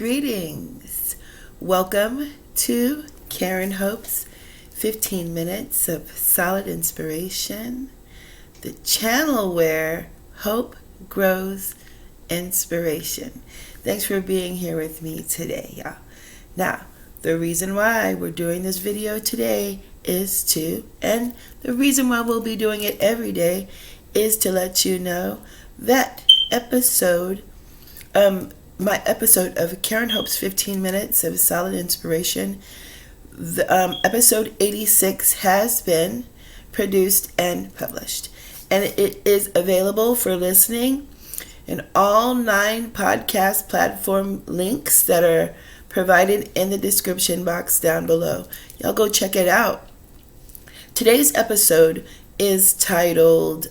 Greetings. Welcome to Karenhopes, 15 minutes of solid inspiration, the channel where hope grows inspiration. Thanks for being here with me today, y'all. Now, the reason why we're doing this video today and the reason why we'll be doing it every day is to let you know that my episode of Karenhopes 15 Minutes of Solid Inspiration, episode 86 has been produced and published. And it is available for listening in all 9 podcast platform links that are provided in the description box down below. Y'all go check it out. Today's episode is titled,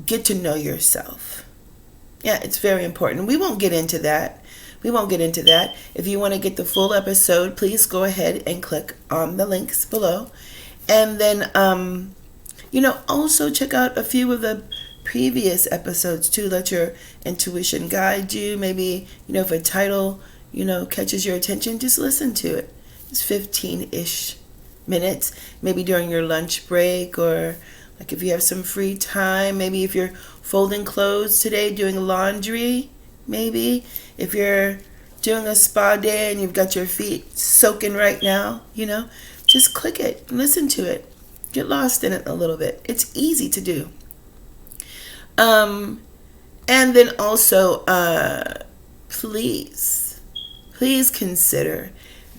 Get to Know Yourself. Yeah, it's very important. We won't get into that. If you want to get the full episode, please go ahead and click on the links below. And then, also check out a few of the previous episodes too. Let your intuition guide you. Maybe, if a title, catches your attention, just listen to it. It's 15-ish minutes, maybe during your lunch break, or like if you have some free time, maybe if you're folding clothes today, doing laundry, maybe if you're doing a spa day and you've got your feet soaking right now, just click it, listen to it, get lost in it a little bit. It's easy to do. And then also, please consider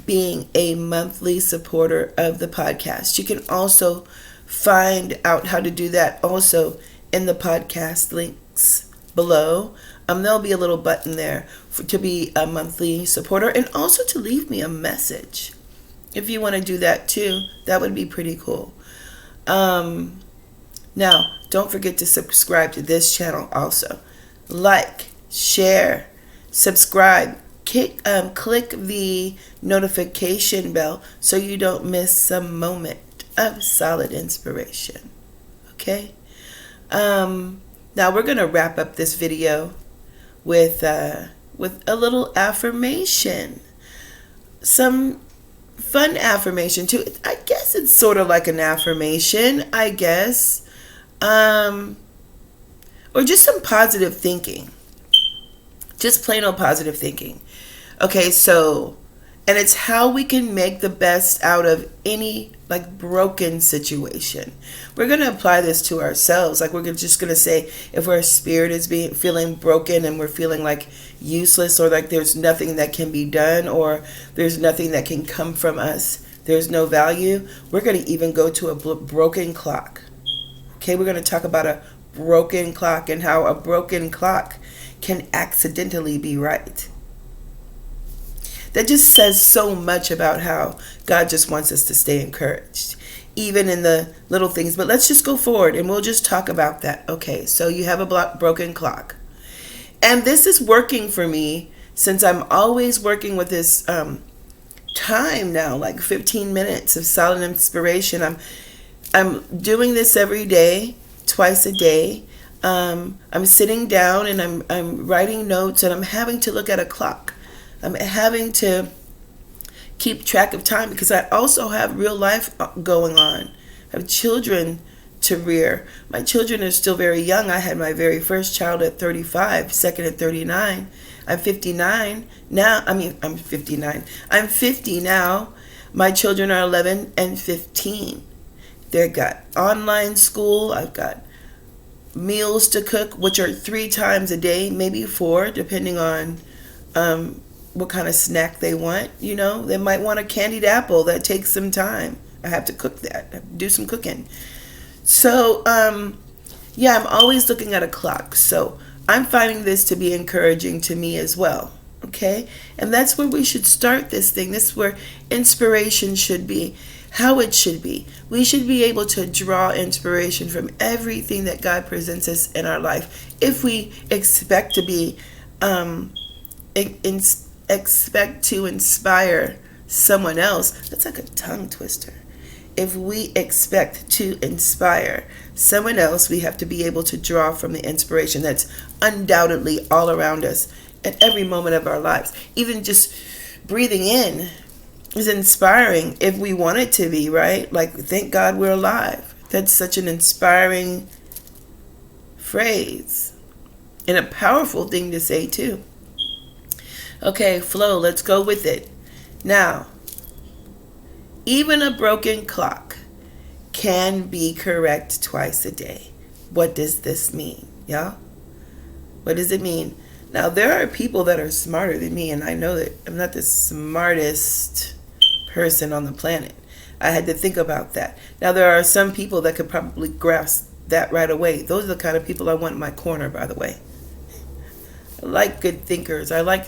being a monthly supporter of the podcast. You can also find out how to do that also in the podcast links below. There'll be a little button there to be a monthly supporter and also to leave me a message. If you want to do that too, that would be pretty cool. Now, don't forget to subscribe to this channel also. Like, share, subscribe. Click the notification bell so you don't miss a moment of solid inspiration. Okay? Now we're going to wrap up this video with a little affirmation. Some fun affirmation too. I guess it's sort of like an affirmation, or just some positive thinking. Just plain old positive thinking. Okay, and it's how we can make the best out of any broken situation. We're going to apply this to ourselves. We're just going to say if our spirit is feeling broken and we're feeling useless, or there's nothing that can be done, or there's nothing that can come from us, there's no value, we're going to even go to a broken clock. Okay, we're going to talk about a broken clock and how a broken clock can accidentally be right. That just says so much about how God just wants us to stay encouraged, even in the little things. But let's just go forward and we'll just talk about that. Okay, so you have a broken clock. And this is working for me since I'm always working with this time now, 15 minutes of solid inspiration. I'm doing this every day, twice a day. I'm sitting down and I'm writing notes, and I'm having to look at a clock. I'm having to keep track of time because I also have real life going on. I have children to rear. My children are still very young. I had my very first child at 35, second at 39. I'm 59 now. I'm 59. I'm 50 now. My children are 11 and 15. They've got online school. I've got meals to cook, which are 3 times a day, maybe 4, depending on what kind of snack they want. They might want a candied apple. That takes some time. I have to cook that. I have to do some cooking. So, I'm always looking at a clock. So I'm finding this to be encouraging to me as well. Okay? And that's where we should start this thing. This is where inspiration should be, how it should be. We should be able to draw inspiration from everything that God presents us in our life. If we expect to be expect to inspire someone else. That's like a tongue twister. If we expect to inspire someone else, we have to be able to draw from the inspiration that's undoubtedly all around us at every moment of our lives. Even just breathing in is inspiring if we want it to be, right? Like, thank God we're alive. That's such an inspiring phrase and a powerful thing to say too. Okay, flow, let's go with it. Now, even a broken clock can be correct twice a day. What does this mean, y'all? What does it mean? Now, there are people that are smarter than me, and I know that I'm not the smartest person on the planet. I had to think about that. Now, there are some people that could probably grasp that right away. Those are the kind of people I want in my corner, by the way. I like good thinkers. I like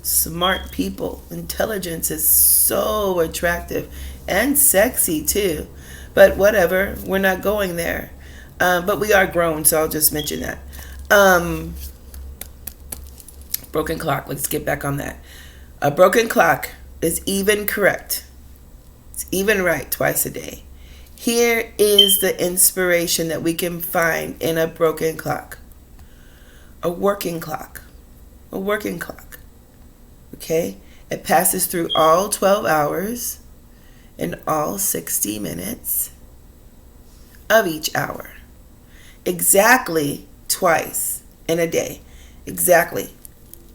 smart people. Intelligence is so attractive and sexy too. But whatever, we're not going there. But we are grown, so I'll just mention that. Broken clock, let's get back on that. A broken clock is even correct. It's even right twice a day. Here is the inspiration that we can find in a broken clock. A working clock. A working clock. Okay? It passes through all 12 hours and all 60 minutes of each hour. Exactly twice in a day. Exactly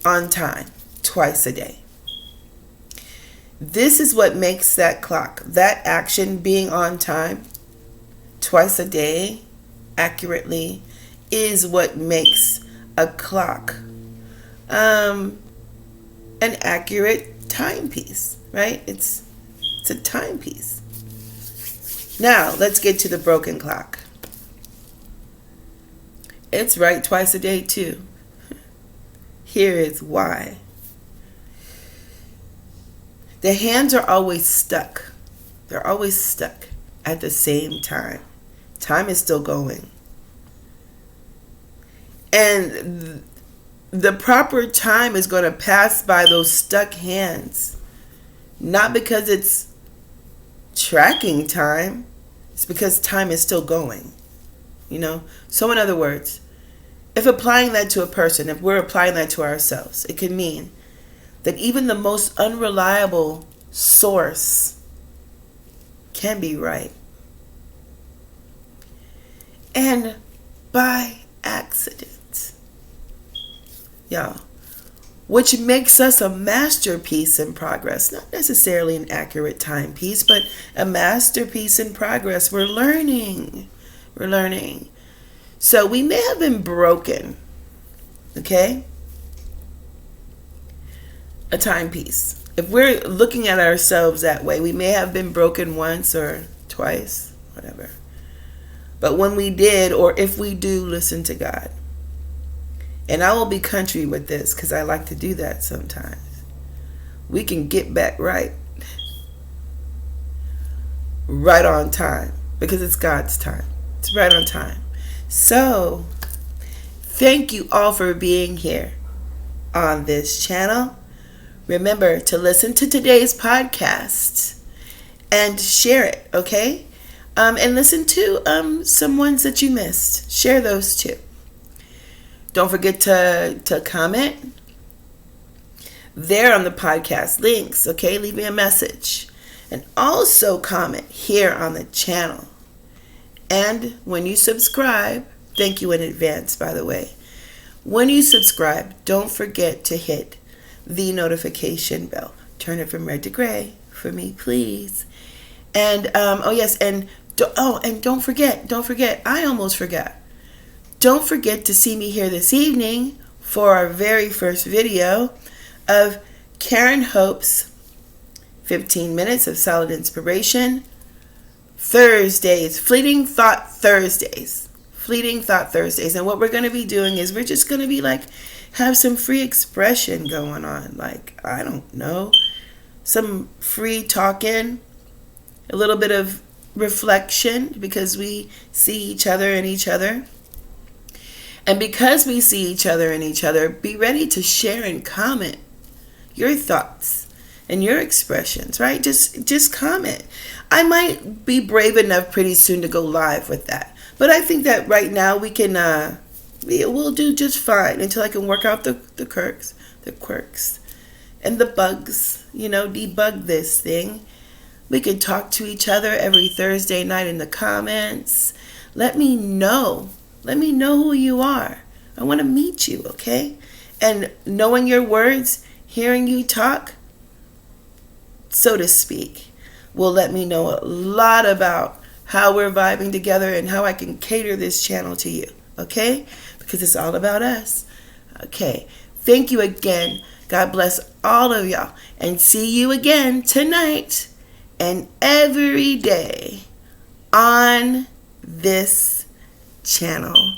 on time twice a day. This is what makes that clock, that action being on time twice a day accurately, is what makes a clock an accurate timepiece, right? It's a timepiece. Now, let's get to the broken clock. It's right twice a day too. Here is why. The hands are always stuck. They're always stuck at the same time. Time is still going. And the proper time is going to pass by those stuck hands. Not because it's tracking time. It's because time is still going. You know? So in other words, if applying that to a person, if we're applying that to ourselves, it could mean that even the most unreliable source can be right. And by accident. Y'all. Which makes us a masterpiece in progress. Not necessarily an accurate timepiece, but a masterpiece in progress. We're learning. We're learning. So we may have been broken. Okay? A timepiece. If we're looking at ourselves that way, we may have been broken once or twice, whatever. But when we did, or if we do, listen to God. And I will be country with this because I like to do that sometimes. We can get back right. Right on time. Because it's God's time. It's right on time. So, thank you all for being here on this channel. Remember to listen to today's podcast and share it, okay? And listen to some ones that you missed. Share those too. Don't forget to comment there on the podcast links, okay? Leave me a message. And also comment here on the channel. And when you subscribe, thank you in advance, by the way. When you subscribe, don't forget to hit the notification bell. Turn it from red to gray for me, please. And, don't forget, I almost forgot. Don't forget to see me here this evening for our very first video of Karenhopes 15 minutes of solid inspiration. Thursdays, Fleeting Thought Thursdays. And what we're going to be doing is we're just going to be like, have some free expression going on. Like, I don't know, some free talking, a little bit of reflection because we see each other and each other. And because we see each other and each other, be ready to share and comment your thoughts and your expressions, right? Just comment. I might be brave enough pretty soon to go live with that. But I think that right now we can, we'll do just fine until I can work out the quirks. the quirks and the bugs, debug this thing. We can talk to each other every Thursday night in the comments. Let me know. Let me know who you are. I want to meet you, okay? And knowing your words, hearing you talk, so to speak, will let me know a lot about how we're vibing together and how I can cater this channel to you, okay? Because it's all about us. Okay. Thank you again. God bless all of y'all. And see you again tonight and every day on this channel.